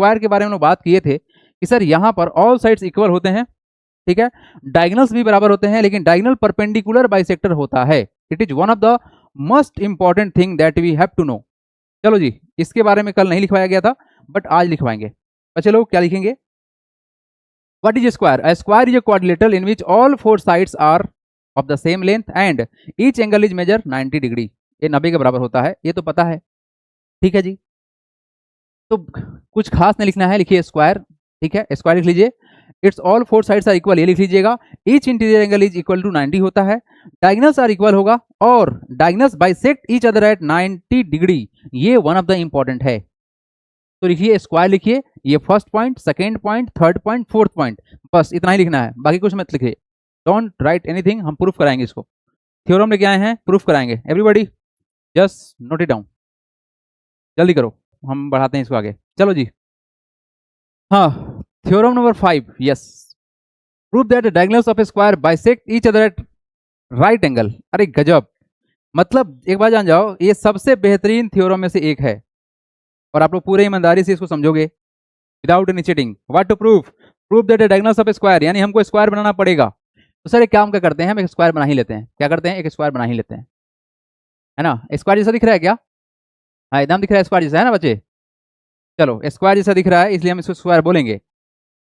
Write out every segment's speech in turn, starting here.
Square के बारे में हम लोग बात किए थे कि सर यहाँ पर ऑल साइड्स इक्वल होते हैं, ठीक है, डायगोनल्स भी बराबर होते हैं, लेकिन डायगोनल परपेंडिकुलर बाइसेक्टर होता है। It is one of the most important thing that we have to know. चलो जी, इसके बारे में कल नहीं लिखवाया गया था बट आज लिखवाएंगे। अच्छा लोग क्या लिखेंगे? What is square? A square is a quadrilateral in which all four sides are of the same length and each angle is measure 90 degree. ये 90 के बराबर होता है, ये तो पता है, ठीक है जी। तो कुछ खास नहीं लिखना है, लिखिए स्क्वायर, ठीक है, स्क्वायर लिख लीजिए। It's all four sides are equal, ये लिख लीजिएगा। Each interior angle is equal to 90 होता है। डायगोनल्स आर इक्वल होगा और diagonals bisect each other at 90 degree, ये वन ऑफ द इंपॉर्टेंट है। तो लिखिए स्क्वायर लिखिए, ये first point, second point, third point, fourth point, बस इतना ही लिखना है, बाकी कुछ मत लिखिए। डोंट राइट एनीथिंग, हम प्रूफ कराएंगे इसको। थ्योरम लेके आए हैं, प्रूफ कराएंगे। Everybody just note it down, जल्दी करो, हम बढ़ाते हैं इसको आगे। चलो जी, हाँ, theorem number 5, yes, prove that the diagonals of a square bisect each other at right angle. अरे गजब, मतलब एक बार जान जाओ, ये सबसे बेहतरीन थ्योरम में से एक है और आप लोग पूरे ईमानदारी से इसको समझोगे without any cheating. What to prove? Prove that the diagonals of a square, यानी हमको स्क्वायर बनाना पड़ेगा। तो सर एक काम क्या करते हैं, हम एक स्क्वायर बना ही लेते हैं। क्या करते हैं? एक स्क्वायर बना ही लेते हैं, है ना। स्क्वायर जैसा दिख रहा है क्या? हाँ एकदम दिख रहा है, स्क्वायर जैसा है ना बच्चे। चलो स्क्वायर जैसा दिख रहा है इसलिए हम इसको स्क्वायर बोलेंगे,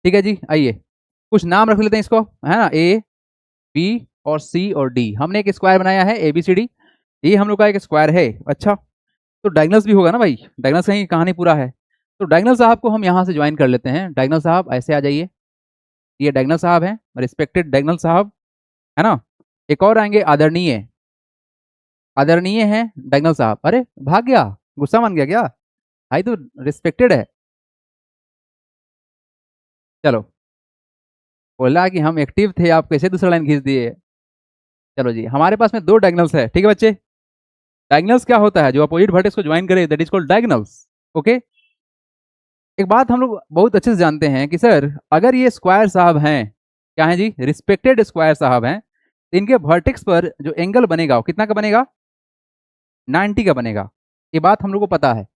ठीक है जी। आइए कुछ नाम रख लेते हैं इसको, है ना, ए बी और सी और डी। हमने एक स्क्वायर बनाया है ए बी सी डी, ये हम लोग का एक स्क्वायर है। अच्छा, तो डायगोनल्स भी होगा ना भाई, डायगोनल्स कहीं कहानी पूरा है। तो डायगोनल साहब को हम यहाँ से ज्वाइन कर लेते हैं। डायगोनल साहब ऐसे आ जाइए, ये डायगोनल साहब हैं, रिस्पेक्टेड डायगोनल साहब, है ना। एक और आएंगे आदरणीय, आदरणीय हैं डायगोनल साहब। अरे भाग गया, गुस्सा मान गया क्या भाई? तो रिस्पेक्टेड है। चलो, बोला कि हम एक्टिव थे, आप कैसे दूसरा लाइन खींच दिए। चलो जी, हमारे पास में दो डायगोनल्स है, ठीक है बच्चे। डायगोनल्स क्या होता है? जो अपोजिट वर्टेक्स को ज्वाइन करे, that is called diagonals. Okay, एक बात हम लोग बहुत अच्छे से जानते हैं कि सर अगर ये स्क्वायर साहब हैं, क्या है जी, रिस्पेक्टेड स्क्वायर साहब हैं, तो इनके वर्टेक्स पर जो एंगल बनेगा वो कितना का बनेगा? 90 का बनेगा। ये बात हम लोग को पता है।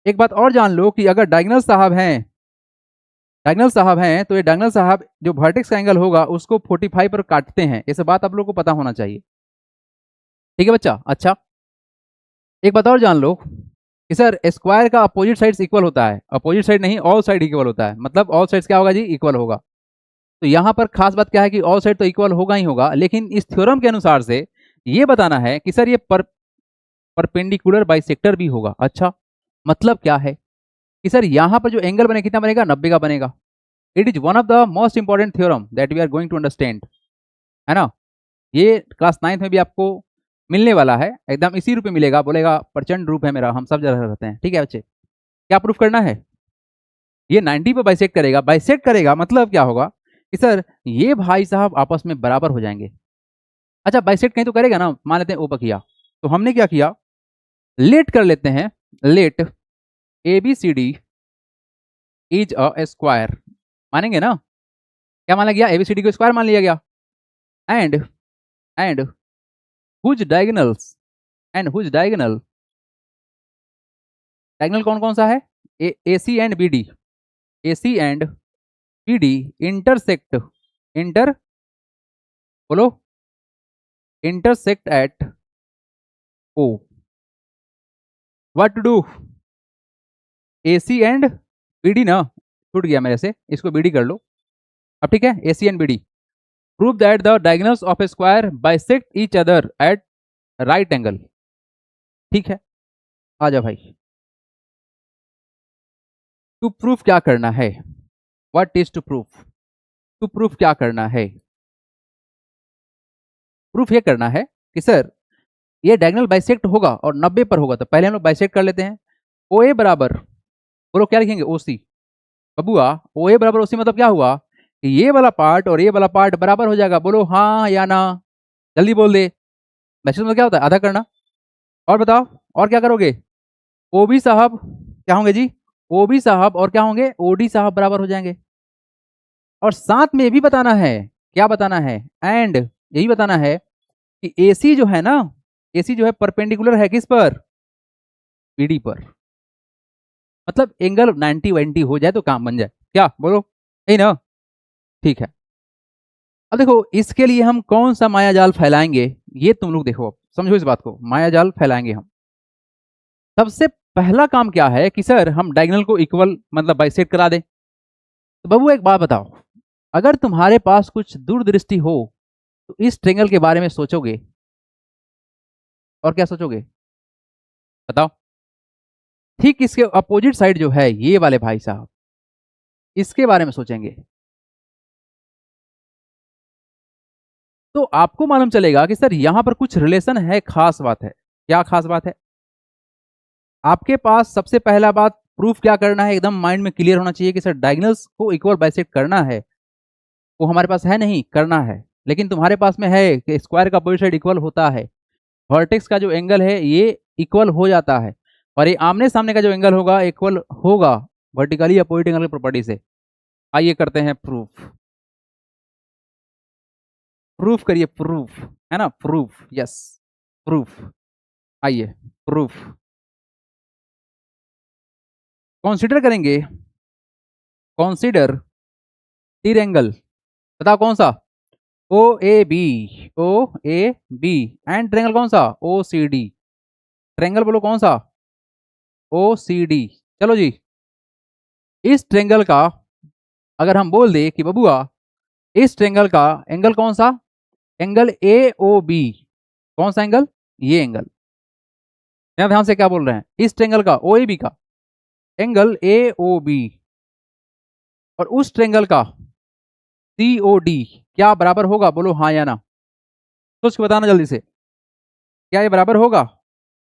एक बात और जान लो कि अगर डायगोनल साहब हैं, डायगोनल साहब हैं, तो ये डायगोनल साहब जो वर्टेक्स का एंगल होगा उसको 45 पर काटते हैं। ये सब बात आप लोग को पता होना चाहिए, ठीक है बच्चा। अच्छा, एक बात और जान लो कि सर स्क्वायर का अपोजिट साइड्स इक्वल होता है। अपोजिट साइड नहीं, ऑल साइड इक्वल होता है, मतलब ऑल साइड्स क्या होगा जी? इक्वल होगा। तो यहाँ पर खास बात क्या है कि ऑल साइड तो इक्वल होगा ही होगा, लेकिन इस थ्योरम के अनुसार से ये बताना है कि सर ये परपेंडिकुलर बाइसेक्टर भी होगा। अच्छा, मतलब क्या है कि सर यहाँ पर जो एंगल बने कितना बनेगा? 90 का बनेगा। It is one of the most important theorem that we are going to understand, है ना। ये क्लास 9th में भी आपको मिलने वाला है, एकदम इसी रूप में मिलेगा। बोलेगा प्रचंड रूप है मेरा, हम सब जगह रहते हैं, ठीक है बच्चे। क्या प्रूफ करना है? ये 90 पे बाइसेक्ट करेगा। बाइसेक्ट करेगा मतलब क्या होगा कि सर ये भाई साहब आपस में बराबर हो जाएंगे। अच्छा, बाइसेक्ट कहीं तो करेगा ना, मान लेते हैं ओ पर किया, तो हमने क्या किया, लेट कर लेते हैं। Let A B C D is a square, मानेंगे ना। क्या माना गया? एबीसीडी को स्क्वायर मान लिया गया। And whose diagonals, and whose diagonal, diagonal कौन कौन सा है? A C and B D, A C and B D intersect, inter, बोलो, intersect at O. What to do? A C and B D ना, छूट गया मेरे से, इसको बी डी कर लो अब, ठीक है। A C and B D, prove that the diagonals of a square bisect each other at right angle, ठीक है। आ जा भाई, टू प्रूफ क्या करना है? What is to proof? To proof क्या करना है? प्रूफ ये करना है कि सर ये डायगोनल बाइसेक्ट होगा और 90 पर होगा, तो पहले हम लोग बाइसेक्ट कर लेते हैं। ओ ए बराबर, बोलो क्या लिखेंगे? ओ सी। बबुआ ओ ए बराबर ओ सी मतलब क्या हुआ कि ये वाला पार्ट और ये वाला पार्ट बराबर हो जाएगा। बोलो हाँ या ना, जल्दी बोल दे। मैसेज में क्या होता है? आधा करना। और बताओ, और क्या करोगे? ओ बी साहब क्या होंगे जी? ओ बी साहब और क्या होंगे? ओ डी साहब बराबर हो जाएंगे। और साथ में ये भी बताना है, क्या बताना है? एंड यही बताना है कि AC जो है ना, AC जो है परपेंडिकुलर है किस पर? BD पर। मतलब एंगल 90-90 हो जाए तो काम बन जाए, क्या बोलो, यही ना? ठीक है। अब देखो इसके लिए हम कौन सा माया जाल फैलाएंगे, ये तुम लोग देखो, अब समझो इस बात को, माया जाल फैलाएंगे हम। सबसे पहला काम क्या है कि सर हम डायगोनल को इक्वल मतलब बाइसेक्ट करा दें। तो बाबू एक बात बताओ, अगर तुम्हारे पास कुछ दूरदृष्टि हो तो इस ट्रेंगल के बारे में सोचोगे, और क्या सोचोगे बताओ? ठीक इसके अपोजिट साइड जो है ये वाले भाई साहब, इसके बारे में सोचेंगे। तो आपको मालूम चलेगा कि सर यहां पर कुछ रिलेशन है, खास बात है। क्या खास बात है? आपके पास सबसे पहला बात प्रूफ क्या करना है, एकदम माइंड में क्लियर होना चाहिए कि सर डायगोनल्स को इक्वल बाइसेक्ट करना है। वो हमारे पास है नहीं, करना है। लेकिन तुम्हारे पास में है कि स्क्वायर का अपोजिट साइड इक्वल होता है, वर्टेक्स का जो एंगल है ये इक्वल हो जाता है, और ये आमने सामने का जो एंगल होगा इक्वल होगा वर्टिकली अपोजिट एंगल की प्रॉपर्टी से। आइए करते हैं प्रूफ। प्रूफ करिए, प्रूफ, है ना, प्रूफ, यस, प्रूफ। आइए प्रूफ कंसीडर करेंगे। कंसीडर तीर एंगल, बताओ कौन सा? O A B, O A B, and triangle कौन सा? O C D. ट्रेंगल बोलो कौन सा? O C D. चलो जी, इस ट्रेंगल का अगर हम बोल दे कि बबुआ इस ट्रेंगल का एंगल कौन सा? Angle A O B. कौन सा एंगल? ये एंगल। ध्यान ध्यान से क्या बोल रहे हैं, इस ट्रेंगल का ओ ए बी का एंगल ए ओ बी, और उस ट्रेंगल का सी ओ डी क्या बराबर होगा, बोलो हाँ या ना? सोच के बताना जल्दी से, क्या ये बराबर होगा?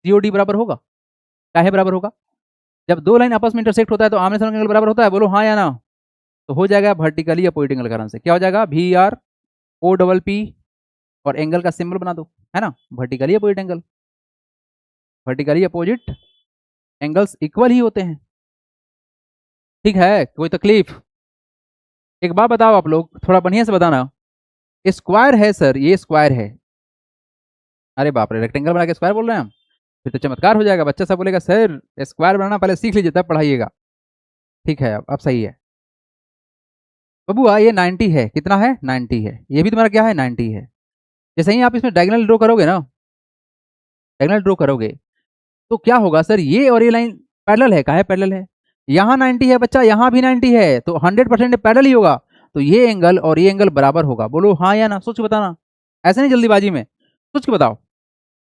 सीओडी बराबर होगा? क्या है बराबर होगा? जब दो लाइन आपस में इंटरसेक्ट होता है तो आमने सामने का एंगल बराबर होता है, बोलो हाँ या ना? तो हो जाएगा वर्टिकली अपोजिट एंगल कारण से, क्या हो जाएगा? V R O double P, और एंगल का सिंबल बना दो, है ना, vertically opposite angle. Vertically opposite angles equal ही होते हैं। ठीक है, कोई तकलीफ? एक बात बताओ आप लोग, थोड़ा बढ़िया से बताना। स्क्वायर है सर, ये स्क्वायर है। अरे बाप रे, रेक्टेंगल बना के स्क्वायर बोल रहे हैं हम? फिर तो चमत्कार हो जाएगा, बच्चा सब बोलेगा सर स्क्वायर बनाना पहले सीख लीजिए तब पढ़ाइएगा। ठीक है, अब सही है। बबुआ ये 90 है, कितना है? 90 है। ये भी तुम्हारा क्या है? 90 है। जैसे ही आप इसमें डायगोनल ड्रॉ करोगे ना, डायगोनल ड्रॉ करोगे तो क्या होगा सर, ये और ये लाइन पैरेलल है, काहे पैरेलल है? यहाँ 90 है बच्चा, यहाँ भी 90 है, तो 100% पैरेलल ही होगा। तो ये एंगल और ये एंगल बराबर होगा, बोलो हाँ या ना? सोच के बताना, ऐसे नहीं जल्दीबाजी में, सोच के बताओ।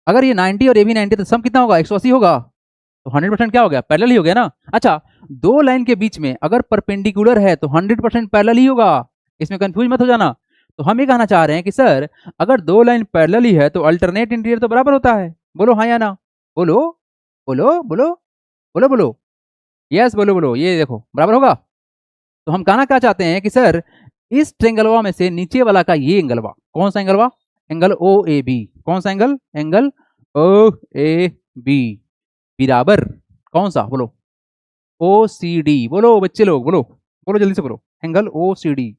अगर ये 90 और ये भी 90 तो सम कितना होगा? 180 होगा। तो 100% क्या हो गया? पैरेलल ही हो गया ना। अच्छा, दो लाइन के बीच में अगर परपेंडिकुलर है तो 100% पैरेलल ही होगा, इसमें कंफ्यूज मत हो जाना। तो हम ये कहना चाह रहे हैं कि सर अगर दो लाइन पैरेलल ही है तो अल्टरनेट इंटीरियर तो बराबर होता है, बोलो हाँ या ना? बोलो बोलो बोलो बोलो बोलो, यस बोलो बोलो, ये देखो बराबर होगा। तो हम कहना क्या चाहते हैं कि सर इस ट्रेंगलवा में से नीचे वाला का ये एंगलवा, कौन सा एंगलवा? Angle O A B. कौन सा angle? Angle O A B बराबर कौन सा, बोलो? O C D. बोलो बच्चे लोग, बोलो बोलो जल्दी से बोलो, एंगल ओ सी डी।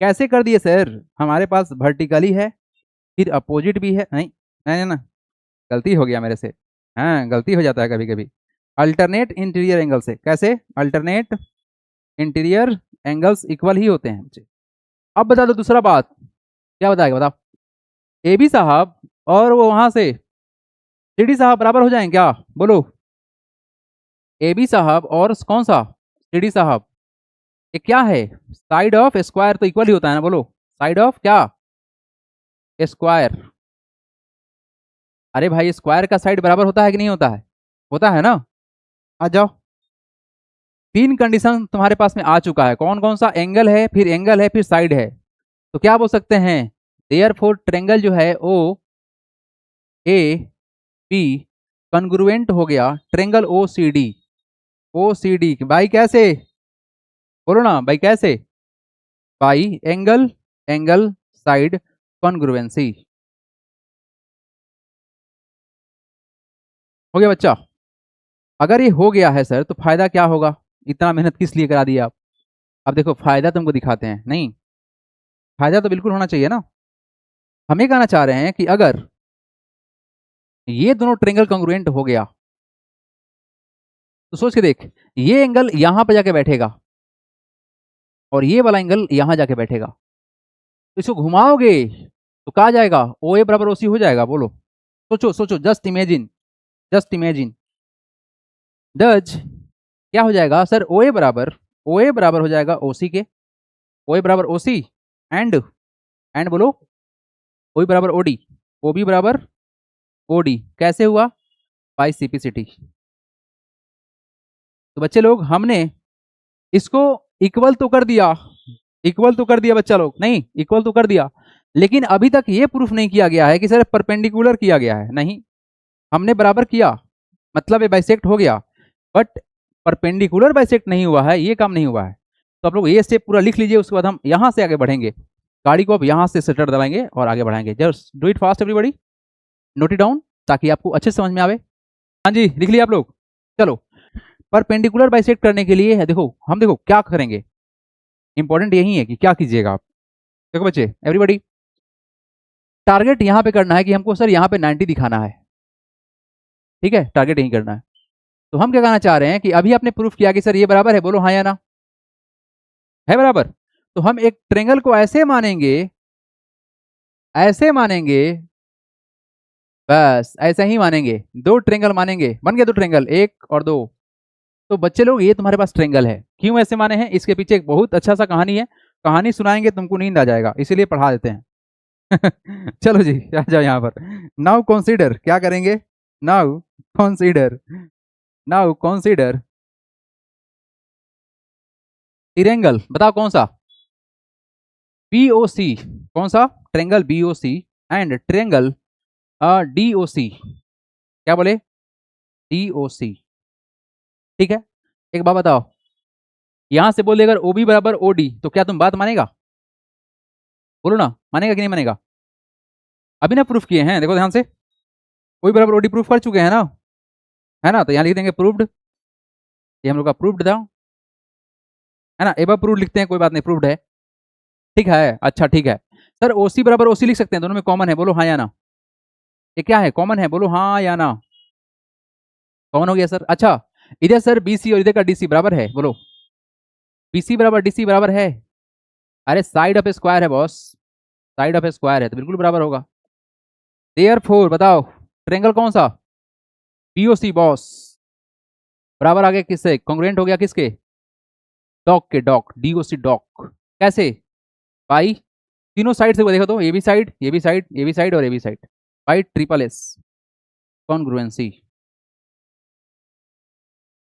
कैसे कर दिए सर? हमारे पास वर्टिकली है, फिर अपोजिट भी है, नहीं नहीं ना, गलती हो गया मेरे से। हाँ, गलती हो जाता है कभी कभी। अल्टरनेट इंटीरियर एंगल से, कैसे? अल्टरनेट इंटीरियर एंगल्स इक्वल ही होते हैं मुझे। अब बता दो दूसरा बात, क्या बताएगा बताओ? ए बी साहब और वो वहां से सी डी साहब बराबर हो जाएंगे क्या, बोलो? ए बी साहब और कौन सा? सी डी साहब। ये क्या है? साइड ऑफ स्क्वायर तो इक्वल ही होता है ना, बोलो? साइड ऑफ क्या? स्क्वायर। अरे भाई स्क्वायर का साइड बराबर होता है कि नहीं होता है? होता है ना। आ जाओ, तीन कंडीशन तुम्हारे पास में आ चुका है, कौन कौन सा? एंगल है, फिर एंगल है, फिर साइड है। तो क्या बोल सकते हैं? देयर फोर ट्रेंगल जो है ओ ए बी कन्ग्रुएंट हो गया ट्रेंगल ओ सी डी। ओ सी डी भाई कैसे? बोलो ना भाई कैसे? By angle, angle side congruency. हो गया बच्चा? अगर ये हो गया है सर तो फायदा क्या होगा, इतना मेहनत किस लिए करा दिया आप? अब देखो फायदा तुमको दिखाते हैं, नहीं फायदा तो बिल्कुल होना चाहिए ना। हम ये कहना चाह रहे हैं कि अगर ये दोनों ट्रेंगल कॉन्ग्रुएंट हो गया तो सोच के देख, ये एंगल यहां पर जाके बैठेगा और ये वाला एंगल यहां जाके बैठेगा, तो इसको घुमाओगे तो कहा जाएगा ओ ए बराबर ओसी हो जाएगा। बोलो, सोचो सोचो, जस्ट इमेजिन, जस्ट इमेजिन। दज क्या हो जाएगा सर, ओ ए बराबर हो जाएगा ओसी के, ओ ए बराबर ओसी एंड बोलो ओ बी बराबर ओडी, ओ बी बराबर ओडी। कैसे हुआ, बाई सीपीसिटी। तो बच्चे लोग हमने इसको इक्वल तो कर दिया, इक्वल तो कर दिया बच्चा लोग, नहीं इक्वल तो कर दिया, लेकिन अभी तक ये प्रूफ नहीं किया गया है कि सर परपेंडिकुलर किया गया है। नहीं, हमने बराबर किया, मतलब ये बाइसेक्ट हो गया, बट परपेंडिकुलर बाइसेक्ट नहीं हुआ है, ये काम नहीं हुआ है। तो आप लोग ये स्टेप पूरा लिख लीजिए, उसके बाद हम यहां से आगे बढ़ेंगे। गाड़ी को अब यहां से सेटर दबाएंगे और आगे बढ़ाएंगे। Just do it fast everybody, note it down ताकि आपको अच्छे समझ में आवे। हाँ जी, लिख लिया आप लोग। चलो, परपेंडिकुलर बाइसेक्ट करने के लिए देखो हम देखो क्या करेंगे, इंपॉर्टेंट यही है कि क्या कीजिएगा आप। देखो बच्चे एवरीबॉडी, टारगेट यहां पे करना है कि हमको सर यहां पे 90 दिखाना है, ठीक है, टारगेट यही करना है। तो हम क्या कहना चाह रहे हैं कि अभी आपने प्रूफ किया कि सर ये बराबर है, बोलो हाँ या ना, है बराबर। तो हम एक ट्रेंगल को ऐसे मानेंगे, ऐसे मानेंगे, बस ऐसे ही मानेंगे, दो ट्रेंगल मानेंगे, बन गए दो ट्रेंगल, एक और दो। तो बच्चे लोग ये तुम्हारे पास ट्रेंगल है, क्यों ऐसे माने हैं, इसके पीछे एक बहुत अच्छा सा कहानी है, कहानी सुनाएंगे तुमको नींद आ जाएगा, इसीलिए पढ़ा देते हैं। चलो जी, आ जाओ यहाँ पर। नाउ कंसीडर, क्या करेंगे, now consider, now consider triangle, बताओ कौन सा, बीओसी, कौन सा, triangle BOC and triangle DOC. क्या बोले, डीओसी, ठीक है। एक बात बताओ, यहां से बोले अगर ओबी बराबर ओडी तो क्या तुम बात मानेगा, बोलो ना, मानेगा कि नहीं मानेगा। अभी ना प्रूफ किए हैं, देखो ध्यान से, ओबी बराबर ओडी प्रूफ कर चुके हैं ना, है ना, तो यहाँ लिख देंगे प्रूव्ड, ये हम लोग का प्रूव्ड था, है ना, एबव प्रूव्ड लिखते हैं, कोई बात नहीं, प्रूव्ड है, ठीक है। अच्छा ठीक है, सर ओसी बराबर ओसी लिख सकते हैं, दोनों में कॉमन है, बोलो हाँ या ना, ये क्या है, कॉमन है, बोलो हाँ या ना, कॉमन हो गया सर। अच्छा, इधर सर बीसी और इधर का डीसी बराबर है, बोलो बीसी बराबर डीसी बराबर है, अरे साइड ऑफ स्क्वायर है बॉस, साइड ऑफ स्क्वायर है तो बिल्कुल बराबर होगा। देयरफॉर बताओ ट्रायंगल कौन सा, पीओसी बॉस, बराबर आ गया किससे, कॉन्ग्रुएंट हो गया किसके, डॉक के, डॉक डीओसी डॉक। कैसे, बाई तीनों साइड से, वो देखो तो ये भी साइड, ये भी साइड, ये भी साइड और ये भी side, by triple S congruency.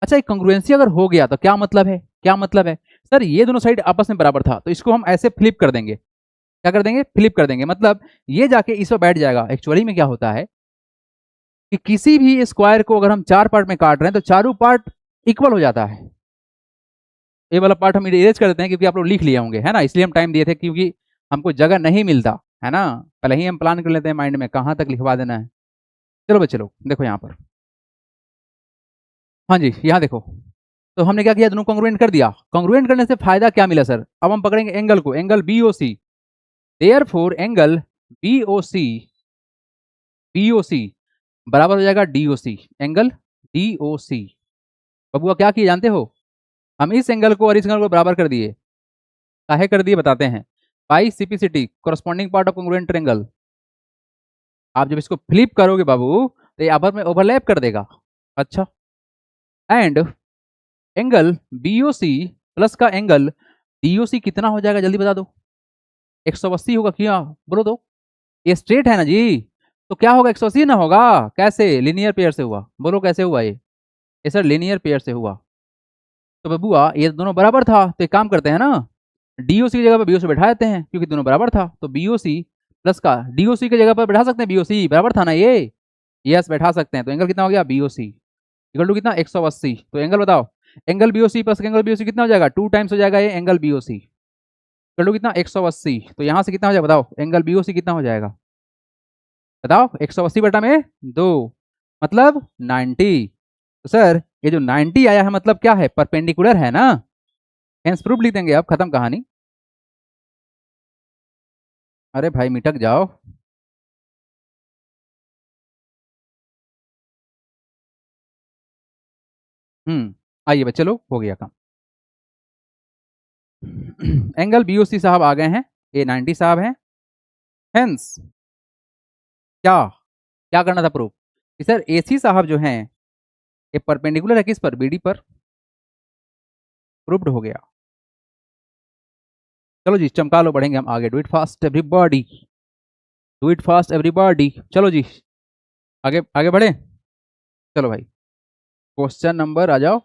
अच्छा, एक कॉन्ग्रुएंसी अगर हो गया तो क्या मतलब है, क्या मतलब है, सर ये दोनों साइड आपस में बराबर था तो इसको हम ऐसे फ्लिप कर देंगे, क्या कर देंगे, फ्लिप कर देंगे, मतलब ये जाके इस पर बैठ जाएगा। एक्चुअली में क्या होता है कि किसी भी स्क्वायर को अगर हम चार पार्ट में काट रहे हैं तो चारों पार्ट इक्वल हो जाता है। ये वाला पार्ट हम इरेज कर देते हैं क्योंकि आप लोग लिख लिए होंगे, है ना, इसलिए हम टाइम दिए थे क्योंकि हमको जगह नहीं मिलता है ना, पहले ही हम प्लान कर लेते हैं माइंड में कहाँ तक लिखवा देना है। चलो बच्चे लोग देखो यहाँ पर, हाँ जी यहाँ देखो, तो हमने क्या किया, दोनों कॉन्ग्रुएंट कर दिया। कॉन्ग्रुएंट करने से फायदा क्या मिला सर, अब हम पकड़ेंगे एंगल को, angle BOC, therefore angle BOC, BOC बराबर हो जाएगा डीओसी, एंगल डीओसी। बबुआ क्या किए जानते हो, हम इस एंगल को और इस एंगल को बराबर कर दिए, काहे कर दिए बताते हैं, by CPCT corresponding part of congruent triangle. आप जब इसको फ्लिप करोगे बाबू तो ये आपस में ओवरलैप कर देगा। अच्छा, एंड एंगल बीओसी प्लस का एंगल डीओसी कितना हो जाएगा, जल्दी बता दो, 180 होगा क्या, बोलो तो, ये स्ट्रेट है ना जी, तो क्या होगा, 180 ना होगा, कैसे, लीनियर पेयर से हुआ, बोलो कैसे हुआ ये सर लीनियर पेयर से हुआ। तो बबुआ ये दोनों बराबर था, तो एक काम करते हैं ना, डीओसी की जगह पर बीओसी बैठा देते हैं क्योंकि दोनों बराबर था, तो बीओसी प्लस का डीओसी की जगह पर बैठा सकते हैं, बीओसी बराबर था ना ये, यस बैठा सकते हैं। तो एंगल कितना हो गया, बीओसी इक्वल टू कितना, 180। तो एंगल बताओ, angle BOC plus angle BOC कितना हो जाएगा, 2 टाइम्स हो जाएगा ये एंगल बीओसी, इक्वल टू कितना, 180। तो यहाँ से कितना हो जाएगा बताओ, एंगल बीओसी कितना हो जाएगा, बताओ 180 बटा में 2 मतलब 90। तो सर ये जो 90 आया है मतलब क्या है, परपेंडिकुलर है ना, हेंस प्रूफ लिख देंगे, अब खत्म कहानी। अरे भाई मिटक जाओ, हम्म आइए बच्चे लोग, हो गया काम। एंगल BOC साहब आ गए हैं, A90 साहब हैं। हेंस क्या क्या करना था प्रूफ कि सर AC साहब जो हैं ये परपेंडिकुलर है किस पर, BD पर। प्रूफ्ड हो गया। चलो जी चमका लो, बढ़ेंगे हम आगे। Do it fast everybody, do it fast everybody. चलो जी आगे आगे बढ़े। चलो भाई क्वेश्चन नंबर आ जाओ।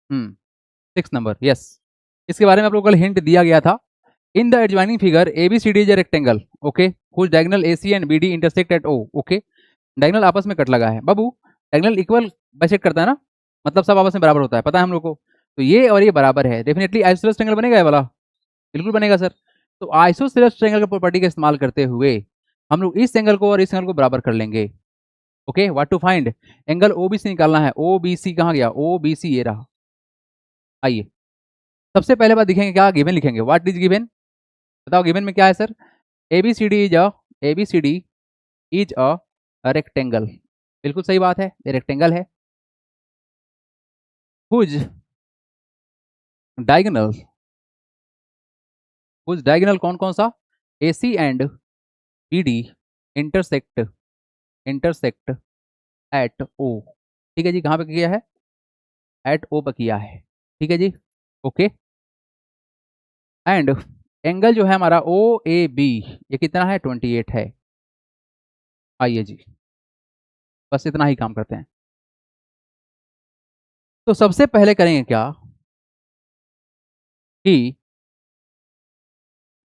6 नंबर, यस। इसके बारे में आप लोगों को कल हिंट दिया गया था। In the adjoining figure ABCD is a rectangle, okay, whose diagonal AC and BD intersect at O, okay. Diagonal आपस में कट लगा है बाबू। डायगोनल इक्वल बाइसेक्ट करता है ना, मतलब सब आपस में बराबर होता है, पता है हम लोग को। तो ये और ये बराबर है, डेफिनेटली आइसोसेलेस ट्रायंगल बनेगा ये वाला, बिल्कुल बनेगा सर। तो आइसोसेलेस ट्रायंगल की प्रॉपर्टी का इस्तेमाल करते हुए हम लोग इस एंगल को और इस एंगल को बराबर कर लेंगे। Okay, what to find, angle OBC निकालना है। OBC कहाँ गया, OBC ये रहा। आइए सबसे पहले बात दिखेंगे क्या, गिवन लिखेंगे। व्हाट इज गिवन, बताओ गिवन में क्या है sir. ABCD is a rectangle, बिल्कुल सही बात है, ये रेक्टेंगल है। हुज डायगोनल, हुज डायगोनल कौन कौन सा, AC and BD intersect intersect at O। ठीक है जी, कहाँ पे किया है, एट O पर किया है। ठीक है जी, ओके। एंड एंगल जो है हमारा OAB ये कितना है, 28 है। आइए जी बस इतना ही काम करते हैं। तो सबसे पहले करेंगे क्या कि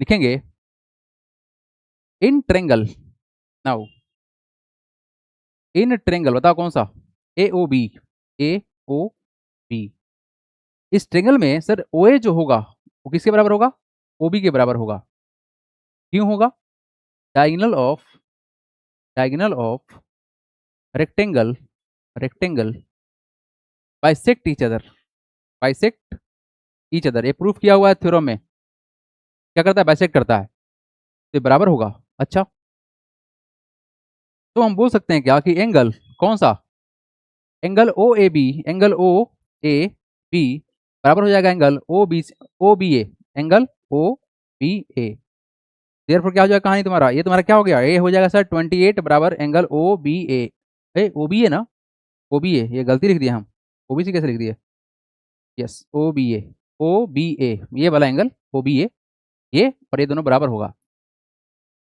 लिखेंगे in triangle. Now in triangle बताओ कौन सा, AOB, AOB। इस ट्रेंगल में सर OA जो होगा वो किसके बराबर होगा, OB के बराबर होगा। क्यों होगा, diagonal of rectangle, rectangle bisect each other, bisect each other. ये प्रूफ किया हुआ है थ्योरम में, क्या करता है, बाइसेक्ट करता है, तो ये बराबर होगा। अच्छा तो हम बोल सकते हैं क्या कि एंगल कौन सा, एंगल OAB, एंगल OAB बराबर हो जाएगा angle OBA, angle OBA। Therefore क्या हो जाएगा कहानी तुम्हारा, ये तुम्हारा क्या हो गया, ए हो जाएगा सर 28 बराबर एंगल OBA। OBA ना, OBA, ये गलती लिख दिया हम, OBC कैसे लिख दिया, यस OBA, OBA ये वाला एंगल OBA, ये और ये दोनों बराबर होगा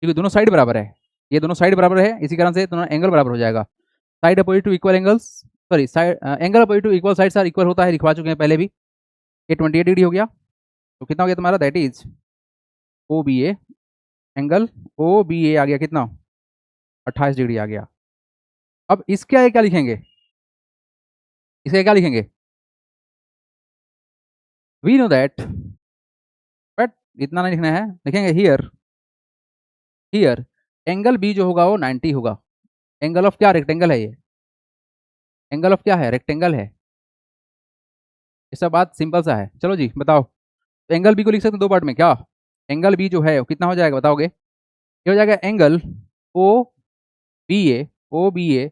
क्योंकि दोनों साइड बराबर है, ये दोनों साइड बराबर है, इसी कारण से दोनों एंगल बराबर हो जाएगा। Side opposite to equal angles, sorry side angle opposite to equal side sir equal होता है, लिखवा चुके हैं पहले भी। ये 28 डिग्री हो गया, तो कितना हो गया तुम्हारा, that is OBA, angle OBA आ गया कितना, 28 डिग्री आ गया। अब इसके आगे क्या लिखेंगे, इसके क्या लिखेंगे, वी नो दैट, बट इतना नहीं लिखना है, लिखेंगे हियर, हियर एंगल B जो होगा वो 90 होगा। एंगल ऑफ क्या, रेक्टेंगल है ये, एंगल ऑफ क्या है, रेक्टेंगल है। ये सब बात सिंपल सा है। चलो जी बताओ, तो एंगल B को लिख सकते हैं दो पार्ट में क्या, एंगल B जो है वो कितना हो जाएगा बताओगे, ये हो जाएगा एंगल OBA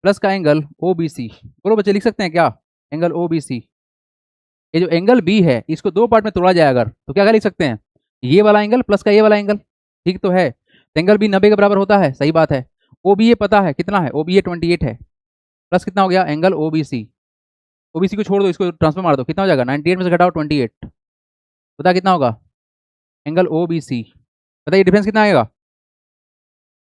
प्लस का एंगल OBC। बोलो बच्चे लिख सकते हैं क्या, एंगल OBC। ये जो एंगल B है इसको दो पार्ट में तोड़ा जाए अगर, तो क्या क्या लिख सकते हैं, ये वाला एंगल प्लस का ये वाला एंगल, ठीक तो है। तो एंगल B 90 के बराबर होता है, सही बात है। OBA पता है कितना है, OBA 28 है, प्लस कितना हो गया एंगल OBC। OBC को छोड़ दो, इसको ट्रांसफर मार दो, कितना हो जाएगा 98 में से घटाओ 28, पता कितना होगा एंगल OBC। बताइए डिफरेंस कितना आएगा,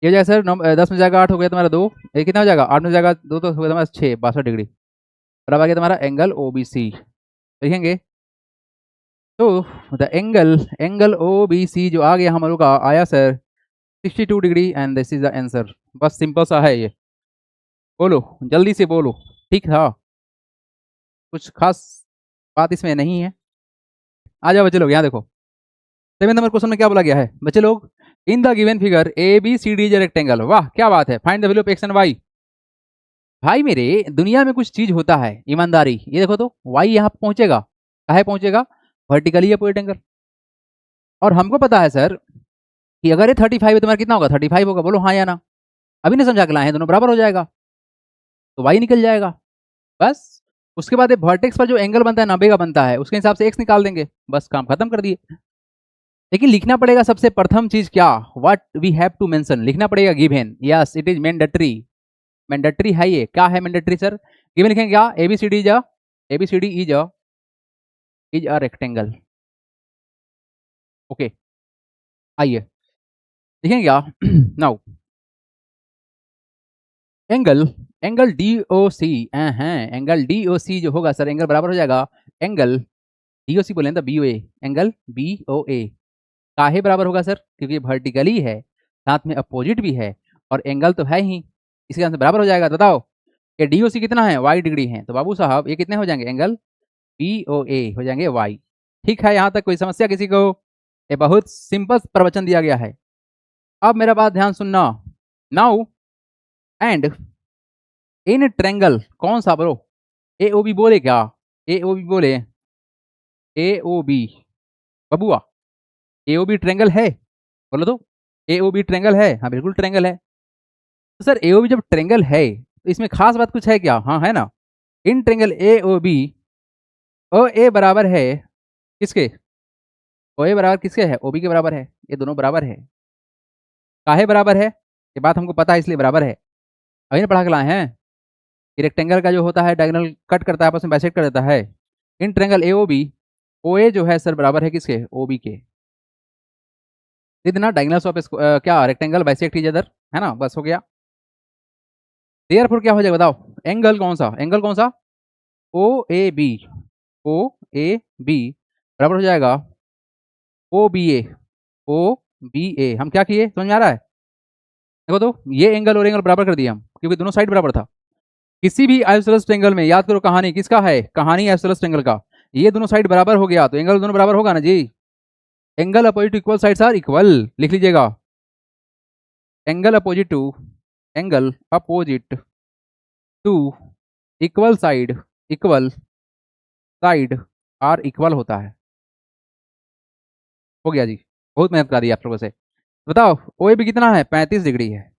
ये हो जाएगा सर 10 में जाएगा 8 हो गया तुम्हारा 2, ये कितना हो जाएगा 8 में जाएगा 2 तो हो गया तुम्हारा 6, 62 डिग्री बराबर आ गया तुम्हारा एंगल OBC। देखेंगे तो द एंगल OBC जो आ गया हम लोग का आया sir 62 degree and this is the answer. बस सिंपल सा है ये, बोलो जल्दी से बोलो, ठीक था, कुछ खास बात इसमें नहीं है। आ जाओ बच्चे लोग, यहाँ देखो 7 नंबर क्वेश्चन में क्या बोला गया है बच्चे लोग, in the given figure ABCD is rectangle. वाह क्या बात है, find the value of X and Y। भाई मेरे दुनिया में कुछ चीज होता है ईमानदारी, ये देखो तो Y यहाँ पहुंचेगा, कहाँ पहुंचेगा, वर्टिकली अपोजिट एंगल। और हमको पता है सर कि अगर ये 35 है तुम्हारा कितना होगा, 35 होगा, बोलो हाँ या ना। अभी नहीं समझा के लाए हैं, दोनों बराबर हो जाएगा तो Y निकल जाएगा, बस उसके बाद वर्टेक्स पर जो एंगल बनता है 90 का बनता है, उसके हिसाब से एक्स निकाल देंगे, बस काम खत्म कर दिए। लेकिन लिखना पड़ेगा सबसे प्रथम चीज क्या, what we have to mention, लिखना पड़ेगा given, yes it is mandatory, mandatory है ये, क्या है मैंडेटरी सर, गिवन लिखेंगे क्या, ABCD is a rectangle, okay आइए लिखेंगे क्या now angle, angle DOC angle DOC जो होगा सर, एंगल बराबर हो जाएगा एंगल डीओसी बोले तो बीओए, एंगल बीओए काहे बराबर होगा सर, क्योंकि वर्टिकली है, साथ में अपोजिट भी है और एंगल तो है ही, इसके साथ बराबर हो जाएगा। बताओ ये डीओसी कितना है, वाई डिग्री है, तो बाबू साहब ये कितने हो जाएंगे, एंगल बीओए हो जाएंगे वाई। ठीक है, यहाँ तक कोई समस्या किसी को, ये बहुत सिंपल प्रवचन दिया गया है। अब मेरा बात ध्यान सुनना, नाउ एंड इन ट्रेंगल कौन सा ब्रो, ए ओ बी बोले क्या, ए ओ बी बोले, ए ओ बी बबुआ, ए ओ बी ट्रेंगल है, बोलो तो ए ओ बी ट्रेंगल है, हाँ बिल्कुल ट्रेंगल है। तो सर ए ओ बी जब ट्रेंगल है तो इसमें खास बात कुछ है क्या, हाँ है ना, in triangle A O B, O ए बराबर है किसके, ओ ए बराबर किसके है, ओ बी के बराबर है, ये दोनों बराबर है, काहे बराबर है, ये बात हमको पता है इसलिए बराबर है, अभी ना पढ़ा के लाए हैं कि रेक्टेंगल का जो होता है डायगोनल कट करता है, आपस में बाइसेक्ट कर देता है, in triangle A O B, O ए जो है सर बराबर है किसके, ओ बी के, इतना डायगोनल्स ऑफ क्या रेक्टेंगल बाइसेक्ट ईच अदर, है ना, बस हो गया। देयरफॉर क्या हो जाएगा बताओ, एंगल कौन सा, एंगल कौन सा, O A B, O A B बराबर हो जाएगा ओ बी ए, ओ बी ए, हम क्या किए समझ में आ रहा है, देखो तो ये एंगल और एंगल बराबर कर दिए हम, क्योंकि दोनों साइड बराबर था। किसी भी आइसोसेलेस ट्रायंगल में याद करो कहानी किसका है, कहानी आइसोसेलेस ट्रायंगल का, ये दोनों साइड बराबर हो गया तो एंगल दोनों बराबर होगा ना जी, angle opposite equal sides are equal, लिख लीजिएगा, angle opposite to, angle opposite to equal side are equal होता है, हो गया जी, बहुत मेहनत करा दी आप लोगों से। बताओ ओ ए बी कितना है, 35 डिग्री है,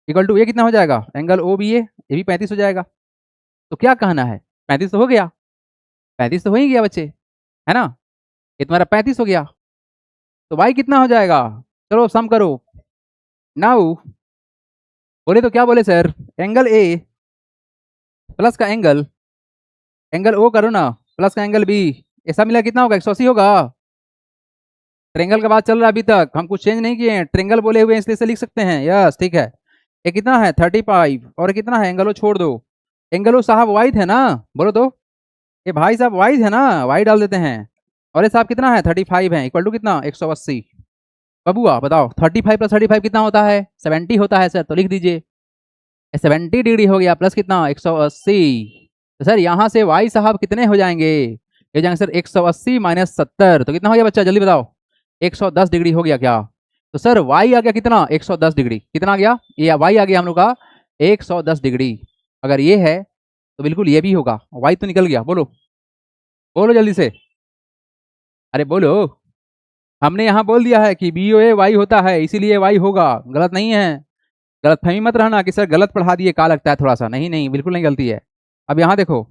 इक्वल टू ये कितना हो जाएगा, एंगल ओ बी ए, ये भी 35 हो जाएगा, तो क्या कहना है, 35 तो हो गया, 35 तो हो ही गया बच्चे, है ना, ये तुम्हारा 35 हो गया, तो वाई कितना हो जाएगा, चलो सम करो, नाउ बोले तो क्या बोले सर, एंगल ए प्लस का एंगल, एंगल ओ करो ना प्लस का एंगल बी, ऐसा मिला कितना होगा, 180 होगा, ट्रेंगल का बात चल रहा है अभी तक, हम कुछ चेंज नहीं किए हैं, ट्रेंगल बोले हुए इसलिए से लिख सकते हैं, यस ठीक है। ये कितना है 35 और कितना है, एंगलो छोड़ दो, एंगलो साहब वाइड है ना, बोलो तो, ये भाई साहब वाइड है ना, वाइड डाल देते हैं, और ये साहब कितना है 35 है, इक्वल टू कितना 180, बबुआ बताओ 35 प्लस 35 कितना होता है, 70 होता है सर, तो लिख दीजिए 70 डिग्री हो गया प्लस कितना 180, तो सर यहाँ से वाई साहब कितने हो जाएंगे, ये जाएंगे सर 180 माइनस 70, तो कितना हो गया बच्चा जल्दी बताओ, 110 डिग्री हो गया क्या, तो सर वाई आ गया कितना 110 डिग्री, कितना आ गया, ये वाई आ गया हम लोग का 110 डिग्री, अगर ये है तो बिल्कुल ये भी होगा, वाई तो निकल गया, बोलो बोलो जल्दी से, अरे बोलो, हमने यहाँ बोल दिया है कि बी ओ ए वाई होता है इसीलिए वाई होगा, गलत नहीं है, गलत फहमी मत रहना कि सर गलत पढ़ा दिए का लगता है थोड़ा सा, नहीं नहीं बिल्कुल नहीं गलती है। अब यहाँ देखो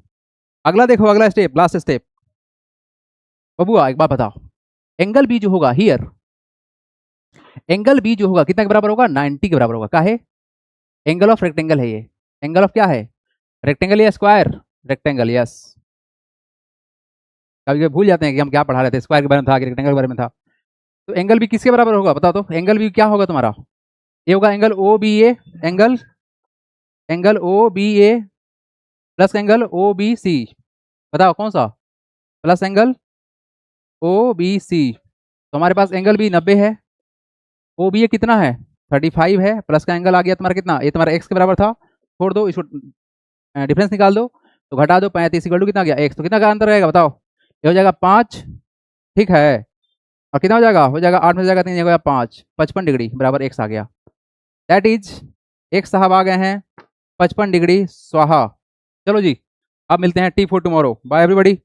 अगला स्टेप लास्ट स्टेप, बबुआ एक बात बताओ, एंगल बी जो होगा हियर, एंगल बी जो होगा कितना के बराबर होगा, 90 के बराबर होगा, का है एंगल ऑफ रेक्टेंगल है ये, एंगल ऑफ क्या है रेक्टेंगल या स्क्वायर, रेक्टेंगल यस, कभी कभी भूल जाते हैं कि हम क्या पढ़ा रहे थे, स्क्वायर के बारे में था कि रेक्टेंगल के बारे में था, तो एंगल बी किसके बराबर होगा बताओ तो, एंगल बी क्या होगा तुम्हारा, ये होगा angle O B A, angle angle O B A plus angle O B C, बताओ कौन सा, plus angle O B C, तो हमारे पास एंगल बी 90 है, ओ बी ए कितना है 35 है, प्लस का एंगल आ गया तुम्हारा कितना, ये तुम्हारा एक्स के बराबर था, छोड़ दो इसको डिफरेंस निकाल दो, तो घटा दो 35 इक्वल टू कितना गया एक्स, तो कितना का अंतर रहेगा बताओ, ये हो जाएगा 5, ठीक है, और कितना हो जाएगा 8 में हो जाएगा 3 हो गया 5, 55 डिग्री बराबर एक्स आ गया, दैट इज एक्स साहब आ गए हैं 55 डिग्री स्वाहा। चलो जी अब मिलते हैं T for tomorrow, bye everybody.